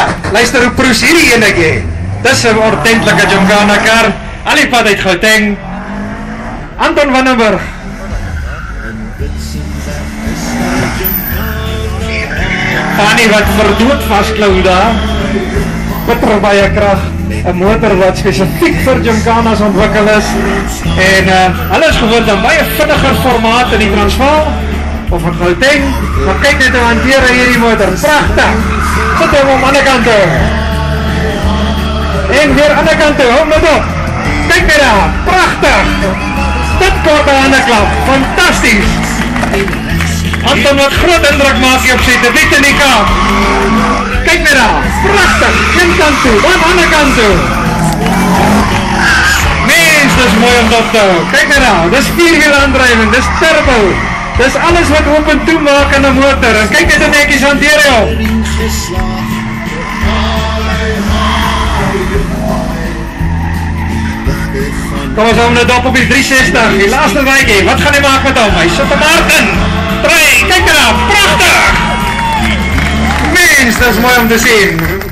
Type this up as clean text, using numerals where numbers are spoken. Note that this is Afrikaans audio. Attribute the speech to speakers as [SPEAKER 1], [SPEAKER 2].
[SPEAKER 1] Ja, luister hoe proes hierdie enetjie. Dis 'n ordentlike Jomgana kar. Al die pad uit Gauteng. Anton Wannenberg. Fanny wat verdood vasklou daar. Bitter baie krag. 'n motor wat spesifiek vir Jomganas ontwikkel is. En hulle is gewoond aan baie vinniger formaat in die Transvaal of in Gauteng. Maar kyk net hoe hanteer hy hierdie motor. Pragtig. Sit hom aan die ander kant toe. En weer aan die ander kant toe. Hou met op. Kyk net daar. Pragtig. Dit kort aan die klap. Fantasties. Anton wat groot indruk maak op sy debuut in die Kaap. Kyk net daar. Pragtig. Een kant toe. Dan aan die ander kant toe. Mens, dis mooi om dat te hou. Kyk net daar. Dis vierwiel aandrywing. Dis turbo. Dis alles wat oop en toe maak in 'n motor. En kyk net hoe netjies hanteer hy hom. Kom ons hou net op die 360. Die laaste rijtjie. Wat gaan hy maak met hom? Hy sit hem hard in. 3. Kyk daar. Prachtig. Mens, dat is mooi om te zien.